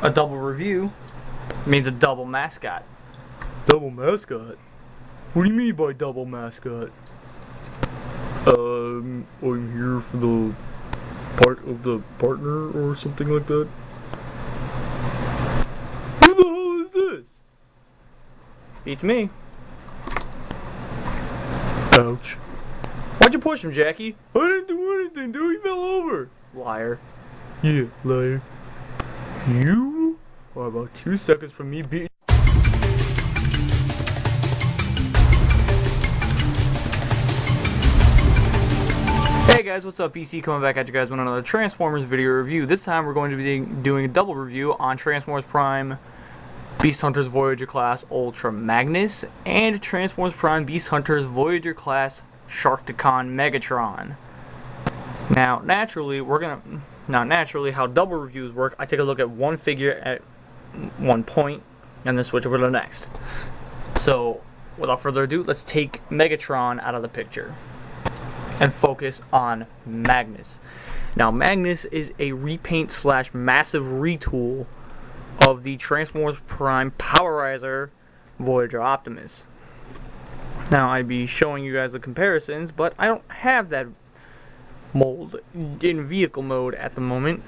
A double review means a double mascot. Double mascot? What do you mean by double mascot? I'm here for the part of the partner or something like that. Who the hell is this? Beats me. Ouch. Why'd you push him, Jackie? I didn't do anything, dude. He fell over. Liar. Yeah, liar. You are about 2 seconds from me being... Hey guys, what's up? BC coming back at you guys with another Transformers video review. This time we're going to be doing a double review on Transformers Prime Beast Hunters Voyager class Ultra Magnus and Transformers Prime Beast Hunters Voyager class Sharkticon Megatron. Now naturally how double reviews work, I take a look at one figure at one point and then switch over to the next. So without further ado, let's take Megatron out of the picture and focus on Magnus. Now Magnus is a repaint slash massive retool of the Transformers Prime Powerizer Voyager Optimus. Now I'd be showing you guys the comparisons, but I don't have that mold in vehicle mode at the moment.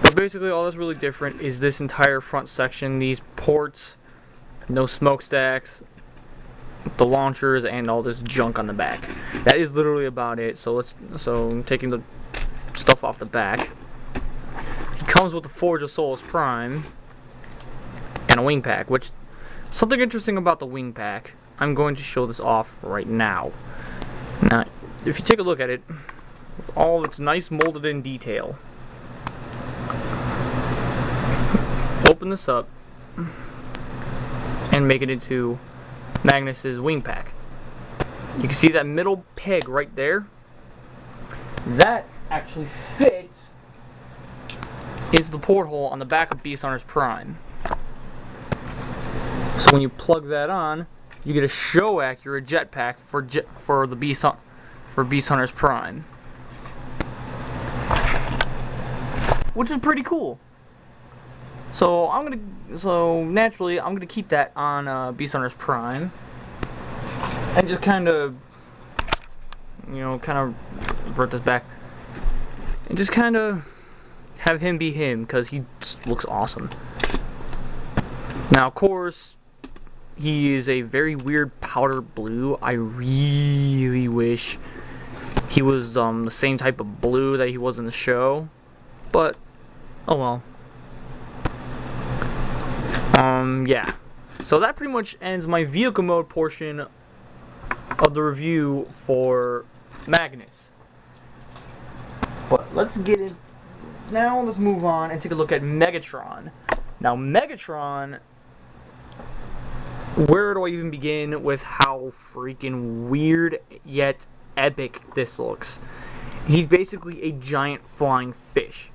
But basically all that's really different is this entire front section, these ports, no smokestacks, the launchers, and all this junk on the back. That is literally about it. So I'm taking the stuff off the back. He comes with the Forge of Souls Prime and a wing pack, which something interesting about the wing pack. I'm going to show this off right now. Now, if you take a look at it, with all its nice molded in detail, open this up and make it into Magnus's wing pack. You can see that middle peg right there. That actually fits is the porthole on the back of Beast Hunters Prime. So when you plug that on, you get a show accurate jetpack for the Beast Hunters Prime, which is pretty cool. So naturally I'm gonna keep that on Beast Hunters Prime and just kind of revert this back and just kind of have him be him because he just looks awesome. Now of course he is a very weird powder blue. I really wish he was the same type of blue that he was in the show, but oh well. Yeah. So that pretty much ends my vehicle mode portion of the review for Magnus. But let's get in now. Let's move on and take a look at Megatron. Now Megatron, where do I even begin with how freaking weird yet epic this looks? He's basically a giant flying fish.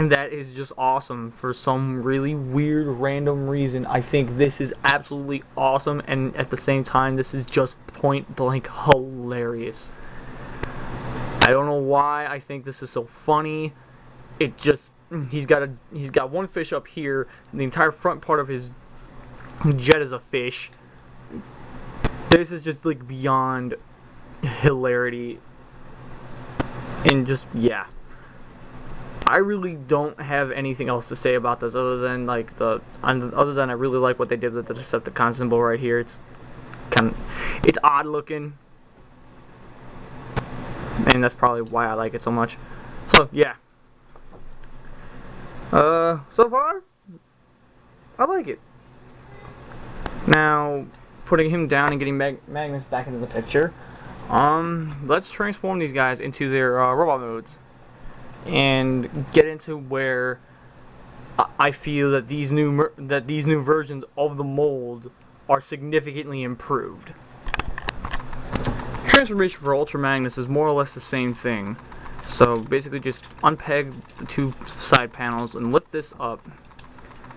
And that is just awesome for some really weird random reason. I think this is absolutely awesome, and at the same time this is just point blank hilarious. I don't know why I think this is so funny. It just he's got one fish up here, and the entire front part of his jet is a fish. This is just like beyond hilarity. And just yeah. I really don't have anything else to say about this other than I really like what they did with the Decepticon symbol right here. It's odd looking, and that's probably why I like it so much. So yeah. So far, I like it. Now, putting him down and getting Magnus back into the picture, let's transform these guys into their robot modes and get into where I feel that these new versions of the mold are significantly improved. Transformation for Ultra Magnus is more or less the same thing. So basically just unpeg the two side panels and lift this up,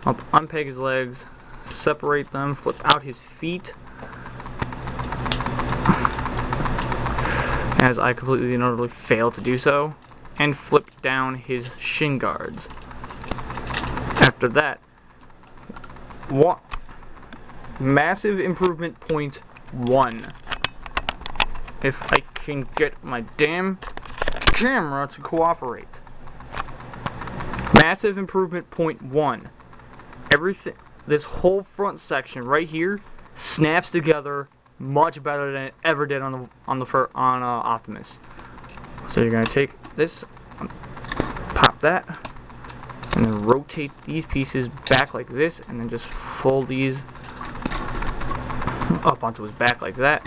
unpeg his legs, separate them, flip out his feet, as I completely and utterly failed to do so, and flip down his shin guards. After that, massive improvement point 1. If I can get my damn camera to cooperate. Massive improvement point 1. Everything, this whole front section right here snaps together much better than it ever did on Optimus. So you're gonna take this, pop that, and then rotate these pieces back like this, and then just fold these up onto his back like that.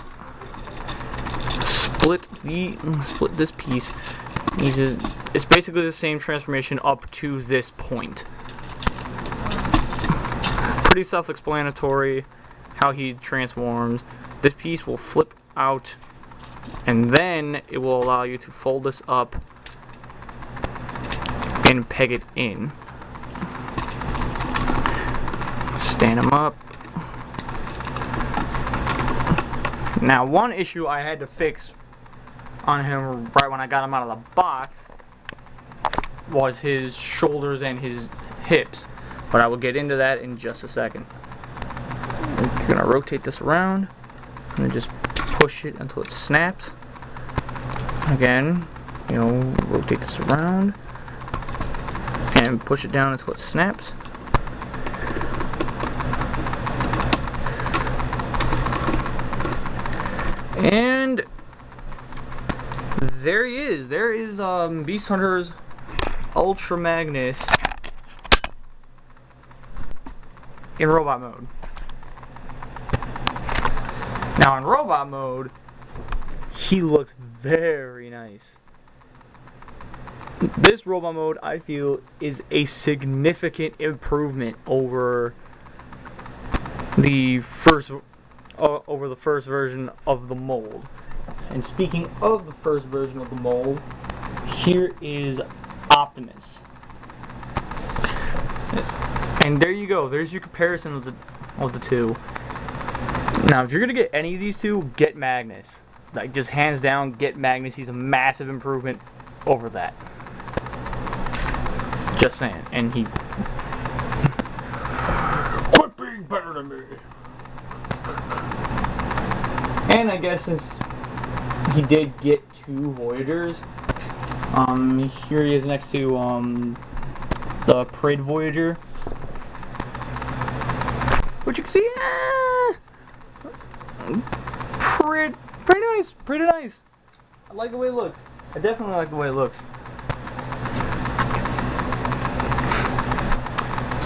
Split this piece. It's basically the same transformation up to this point. Pretty self-explanatory how he transforms. This piece will flip out, and then it will allow you to fold this up and peg it in. Stand him up. Now, one issue I had to fix on him right when I got him out of the box was his shoulders and his hips, but I will get into that in just a second. You're gonna rotate this around and then just push it until it snaps. Again, you know, rotate this around and push it down until it snaps. And there he is. There is Beast Hunter's Ultra Magnus in robot mode. Now in robot mode, he looks very nice. This robot mode, I feel, is a significant improvement over the first version of the mold. And speaking of the first version of the mold, here is Optimus. Yes. And there you go. There's your comparison of the two. Now, if you're gonna get any of these two, get Magnus. Like, just hands down, get Magnus. He's a massive improvement over that. Just saying. And he quit being better than me. And I guess since he did get 2 Voyagers, here he is next to the Parade Voyager, which you can see, pretty nice. I like the way it looks. I definitely like the way it looks.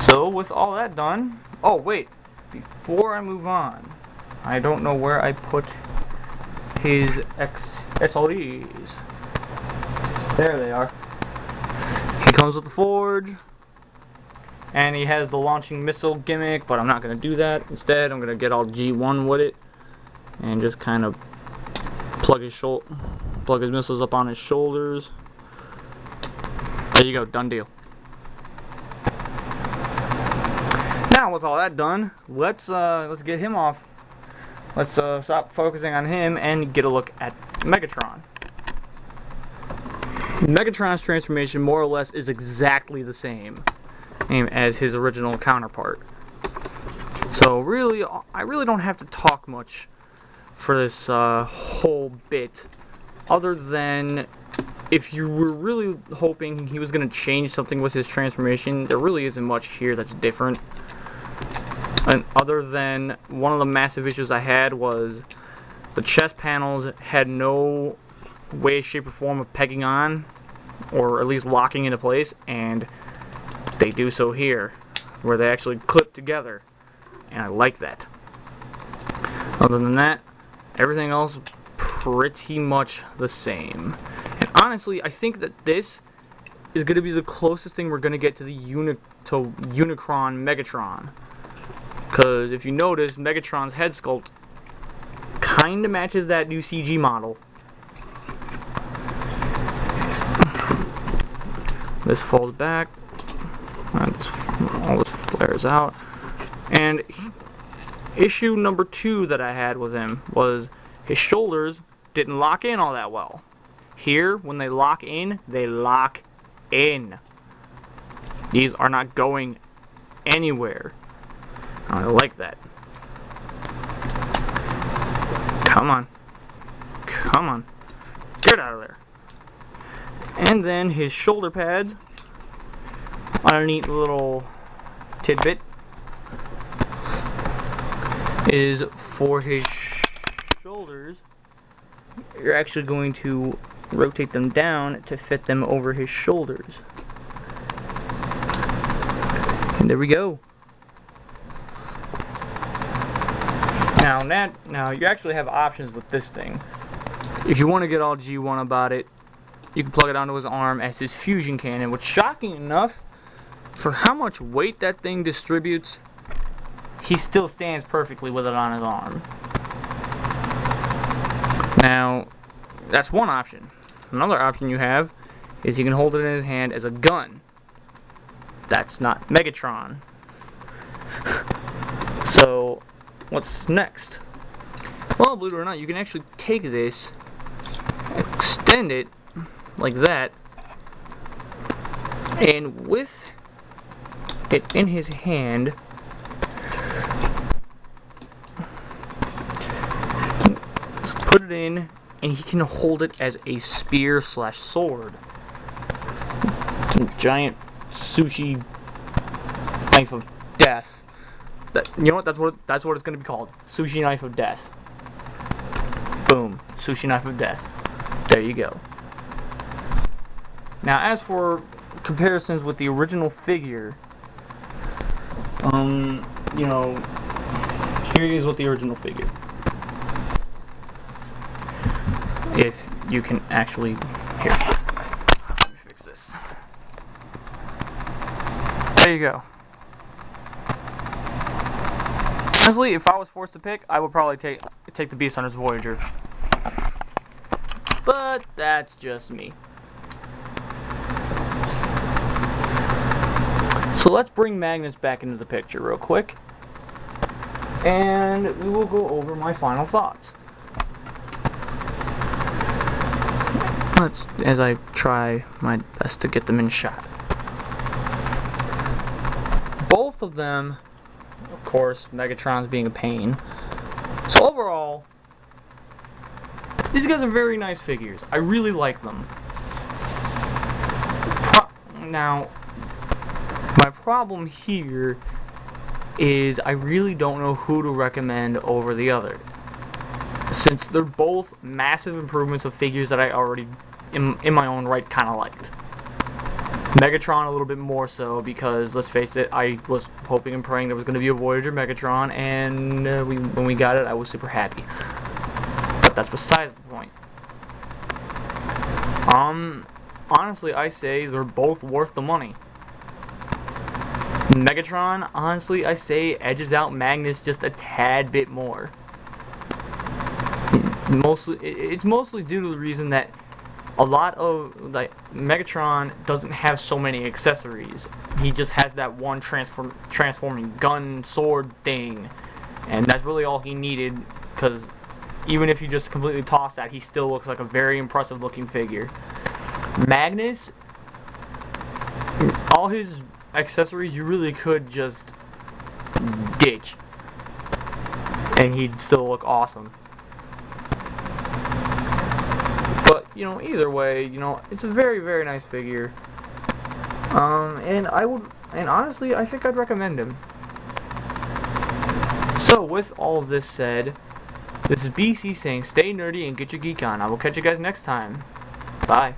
So with all that done, oh wait, before I move on, I don't know where I put his SLEs. There they are. He comes with the forge, and he has the launching missile gimmick, but I'm not going to do that. Instead, I'm going to get all G1 with it, and just kind of plug his missiles up on his shoulders. There you go, done deal. Now with all that done, let's get him off. Let's stop focusing on him and get a look at Megatron. Megatron's transformation more or less is exactly the same as his original counterpart. So really, I really don't have to talk much for this whole bit, other than if you were really hoping he was going to change something with his transformation, there really isn't much here that's different. And other than one of the massive issues I had was the chest panels had no way, shape, or form of pegging on, or at least locking into place, and they do so here, where they actually clip together, and I like that. Other than that, everything else pretty much the same. And honestly, I think that this is going to be the closest thing we're going to get to the Unicron Megatron. Because if you notice, Megatron's head sculpt kind of matches that new CG model. This folds back. All this flares out. And issue number 2 that I had with him was his shoulders didn't lock in all that well. here, when they lock in, they lock in. These are not going anywhere. I like that. Come on. Come on. Get out of there. And then his shoulder pads. On a neat little tidbit is for his shoulders. You're actually going to rotate them down to fit them over his shoulders. And there we go. Now you actually have options with this thing. If you want to get all G1 about it, you can plug it onto his arm as his fusion cannon, which, shocking enough, for how much weight that thing distributes, he still stands perfectly with it on his arm. Now, that's one option. Another option you have is he can hold it in his hand as a gun. That's not Megatron. So, what's next? Well, believe it or not, you can actually take this, extend it like that, and with it in his hand, just put it in, and he can hold it as a spear / sword. Some giant sushi knife of death. You know what? That's what it's going to be called. Sushi knife of death. Boom. Sushi knife of death. There you go. Now, as for comparisons with the original figure, you know, here is what the original figure. If you can actually, here, let me fix this. There you go. Honestly, if I was forced to pick, I would probably take the Beast Hunters Voyager. But that's just me. So let's bring Magnus back into the picture real quick, and we will go over my final thoughts. As I try my best to get them in shot. Both of them, of course, Megatron's being a pain. So overall, these guys are very nice figures. I really like them. Now, my problem here is I really don't know who to recommend over the other, since they're both massive improvements of figures that I already, in my own right, kind of liked. Megatron a little bit more so, because, let's face it, I was hoping and praying there was going to be a Voyager Megatron, and when we got it, I was super happy. But that's besides the point. Honestly, I say they're both worth the money. Megatron, honestly, I say edges out Magnus just a tad bit more. It's mostly due to the reason that a lot of, like, Megatron doesn't have so many accessories. He just has that one transforming gun sword thing, and that's really all he needed, because even if you just completely toss that, he still looks like a very impressive looking figure. Magnus, all his accessories you really could just ditch, and he'd still look awesome. But, you know, either way, you know, it's a very, very nice figure. And honestly, I think I'd recommend him. So, with all of this said, this is BC saying, stay nerdy and get your geek on. I will catch you guys next time. Bye.